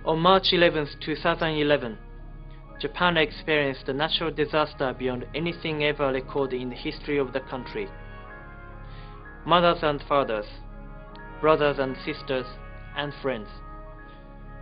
On March 11, 2011, Japan experienced a natural disaster beyond anything ever recorded in the history of the country. Mothers and fathers, brothers and sisters, and friends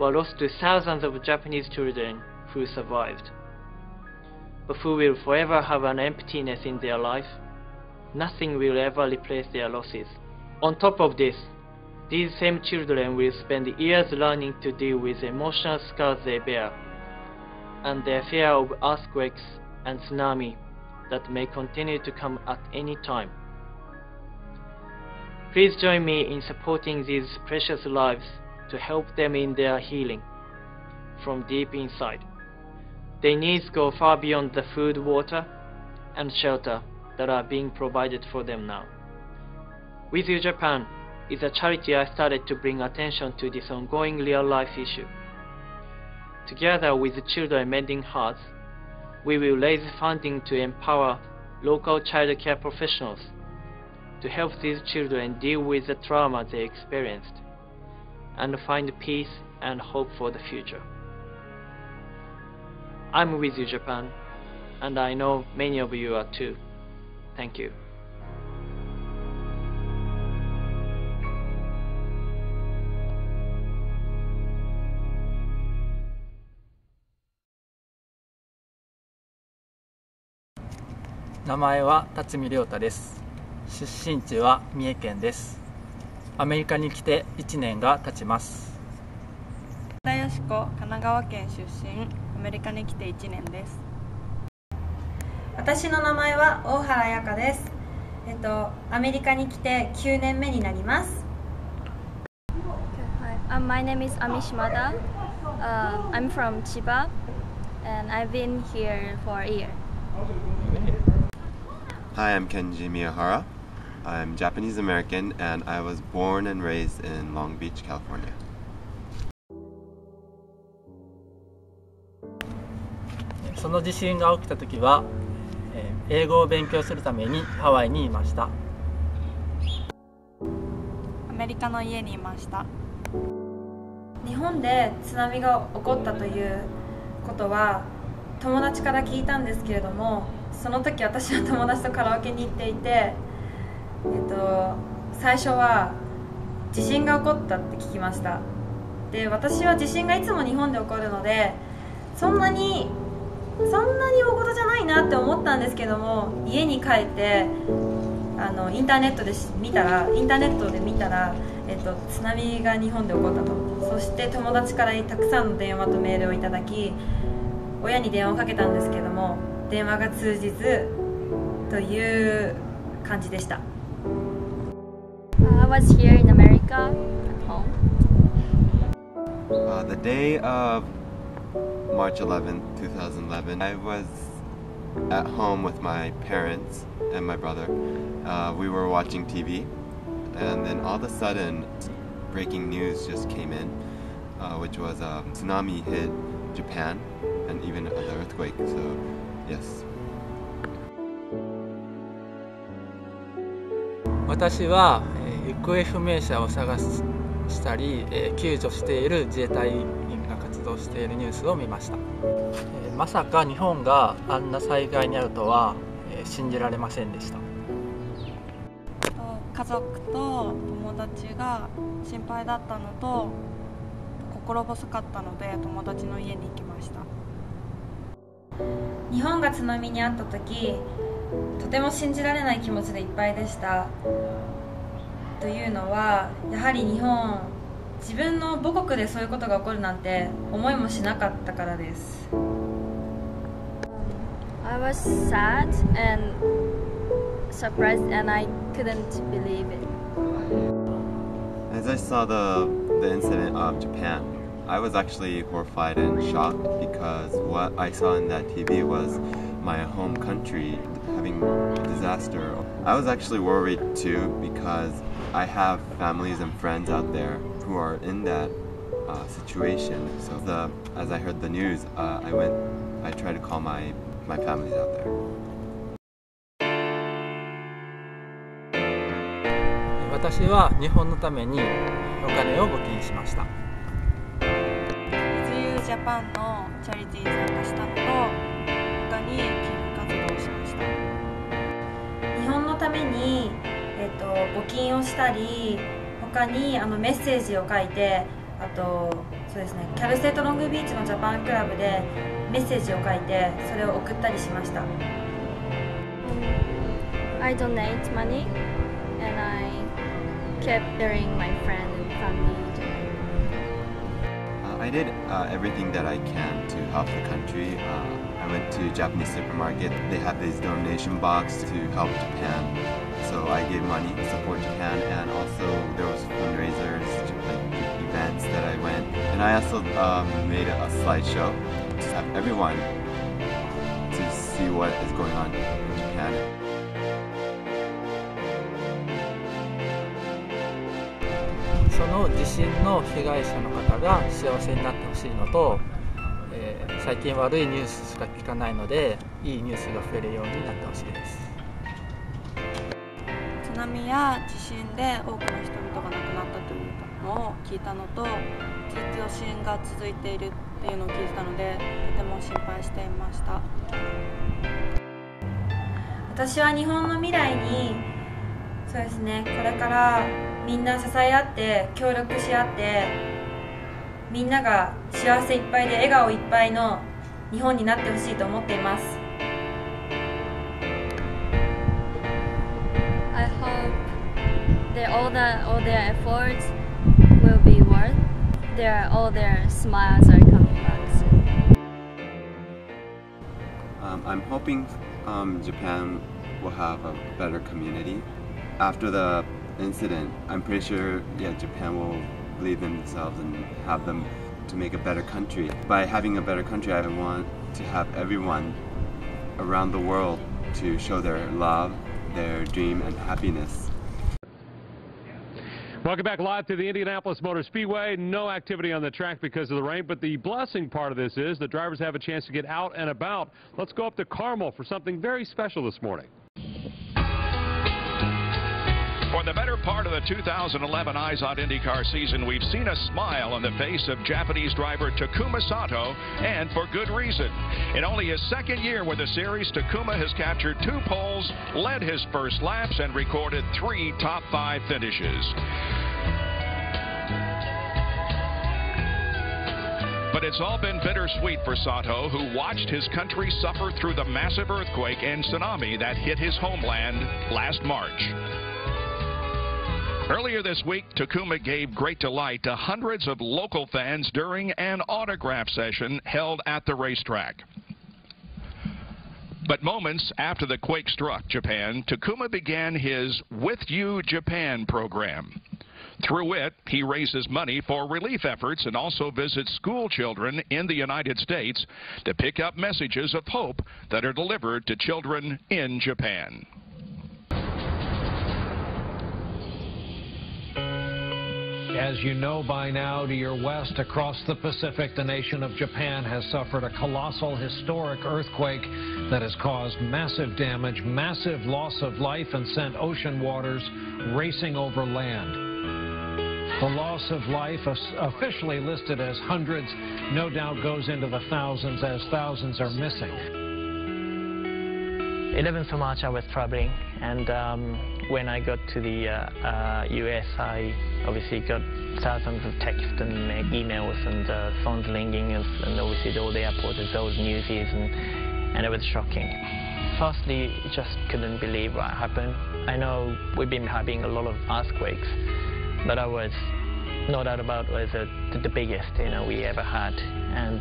were lost to thousands of Japanese children who survived, but who will forever have an emptiness in their life. Nothing will ever replace their losses. On top of this, these same children will spend years learning to deal with emotional scars they bear, and their fear of earthquakes and tsunami that may continue to come at any time. Please join me in supporting these precious lives to help them in their healing from deep inside. Their needs go far beyond the food, water, and shelter that are being provided for them now. With You Japan is a charity I started to bring attention to this ongoing real-life issue. Together with Children Mending Hearts, we will raise funding to empower local child care professionals to help these children deal with the trauma they experienced and find peace and hope for the future. I'm with You Japan, and I know many of you are too. Thank you.名前は辰巳亮太です。出身地は三重県です。アメリカに来て1年が経ちます。田よし子、神奈川県出身、アメリカに来て1年です。私の名前は大原彩香です。アメリカに来て9年目になります。My name is Ami Shimada. I'm from Chiba, and I've been here for a year. Hi, I'm Kenji Miyahara. I'm Japanese American, and I was born and raised in Long Beach, California. その地震が起きた時は、英語を勉強するためにハワイにいました。アメリカの家にいました。日本で津波が起こったということは友達から聞いたんですけれども、その時私は友達とカラオケに行っていて、最初は地震が起こったって聞きました。で、私は地震がいつも日本で起こるのでそんなに大事じゃないなって思ったんですけども、家に帰ってインターネットで見たら、津波が日本で起こったと。そして友達からたくさんの電話とメールをいただき、親に電話をかけたんですけども電話が通じずという感じでした。I was here in America at home. The day of March 11th, 2011, I was at home with my parents and my brother. We were watching TV, and then all of a sudden, breaking news just came in, which was a tsunami hit Japan and even an earthquake. So, yes. 私は、行方不明者を探したり、救助している自衛隊員が活動しているニュースを見ました。まさか日本があんな災害に遭うとは、信じられませんでした。家族と友達が心配だったのと心細かったので友達の家に行きました。日本が津波に遭った時、とても信じられない気持ちでいっぱいでした。というのはやはり日本、自分の母国でそういうことが起こるなんて思いもしなかったからです。I was sad and surprised, and I couldn't believe it. As I saw the incident of Japan, I was actually horrified and shocked because what I saw in that TV was my home country having a disaster. I was actually worried too because I have families and friends out there who are in that situation. So as I heard the news, I tried to call my families out there. 私は日本のためにお金を募金しました。いジャパンのチャリティーに参加したのと、他に寄付活動をしました。日本のために、募金をしたり、他にメッセージを書いて、あとそうですね、キャルセットロングビーチのジャパンクラブでメッセージを書いてそれを送ったりしました。I donate money and I kept telling my friend and family. I did everything that I can to help the country. I went to Japanese supermarket. They had this donation box to help Japan. So I gave money to support Japan, and also there was fundraisers, like events that I went. And I also made a slideshow to have everyone to see what is going on in Japan. その地震の被害者の方が幸せになってほしいのと、最近悪いニュースしか聞かないのでいいニュースが増えるようになってほしいです。津波や地震で多くの人々が亡くなったというのを聞いたのと、ずっと余震が続いているっていうのを聞いてたので、とても心配していました。私は日本の未来に、そうですね、これからみんな支え合って協力し合って、みんなが幸せいっぱいで笑顔いっぱいの日本になってほしいと思っています。I hope that all their efforts will be worth. All their smiles are coming back soon. I'm hoping Japan will have a better community. After the incident, I'm pretty sure, Japan will believe in themselves and have them to make a better country. By having a better country, I want to have everyone around the world to show their love, their dream, and happiness. Welcome back live to the Indianapolis Motor Speedway. No activity on the track because of the rain, but the blessing part of this is the drivers have a chance to get out and about. Let's go up to Carmel for something very special this morning. For the better part of the 2011 IZOD IndyCar season, we've seen a smile on the face of Japanese driver Takuma Sato, and for good reason. In only his second year with the series, Takuma has captured 2 poles, led his first laps, and recorded 3 top 5 finishes. But it's all been bittersweet for Sato, who watched his country suffer through the massive earthquake and tsunami that hit his homeland last March. Earlier this week, Takuma gave great delight to hundreds of local fans during an autograph session held at the racetrack. But moments after the quake struck Japan, Takuma began his With You Japan program. Through it, he raises money for relief efforts and also visits school children in the United States to pick up messages of hope that are delivered to children in Japan. As you know by now, to your west, across the Pacific, the nation of Japan has suffered a colossal, historic earthquake that has caused massive damage, massive loss of life, and sent ocean waters racing over land. The loss of life, officially listed as hundreds, no doubt goes into the thousands, as thousands are missing. 11th of March I was traveling, and when I got to the US, I obviously got thousands of texts and emails and phones ringing, and obviously all the airport is those newsies, and it was shocking. Firstly, just couldn't believe what happened. I know we've been having a lot of earthquakes, but I was no doubt about it was the biggest we ever had, and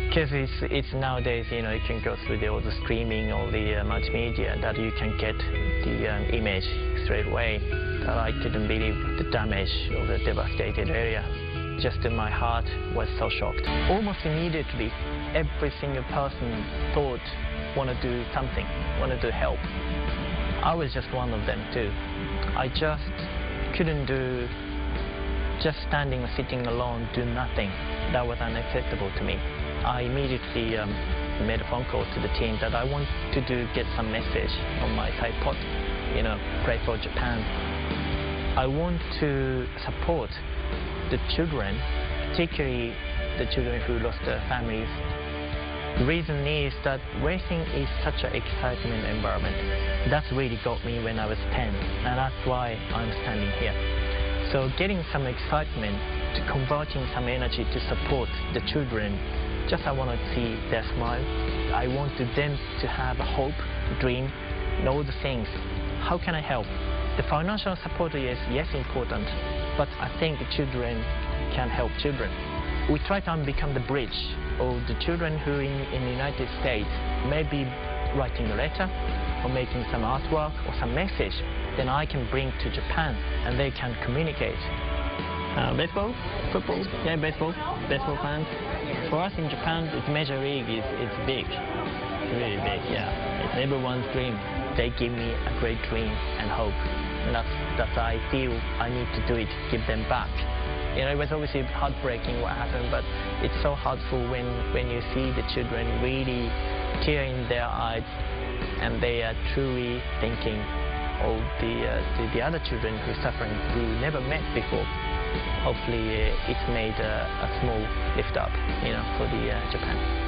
because it's nowadays you can go through all the streaming or the multimedia that you can get the image straight away. That I couldn't believe the damage of the devastated area. Just in my heart was so shocked. Almost immediately, every single person thought want to do something, wanted to help. I was just one of them too. I just couldn't do. Just standing or sitting alone, do nothing. That was unacceptable to me. I immediately made a phone call to the team that I want to get some message on my tripod, pray for Japan. I want to support the children, particularly the children who lost their families. The reason is that racing is such an excitement environment. That's really got me when I was 10, and that's why I'm standing here. So getting some excitement, to converting some energy to support the children, just I want to see their smile. I want them to have a hope, dream, and all the things. How can I help? The financial support is, yes, important, but I think the children can help children. We try to become the bridge of the children who in the United States may be writing a letter or making some artwork or some message, then I can bring to Japan and they can communicate. Baseball? Football? Yeah, baseball. Baseball fans. For us in Japan, the Major League is big. It's really big, yeah. It's everyone's dream. They give me a great dream and hope. And that's I feel I need to do it, give them back. You know, it was obviously heartbreaking what happened, but it's so heartful when you see the children really tear in their eyes and they are truly thinking of the other children who are suffering, who never met before. Hopefully it's made a small lift up, you know, for the Japan.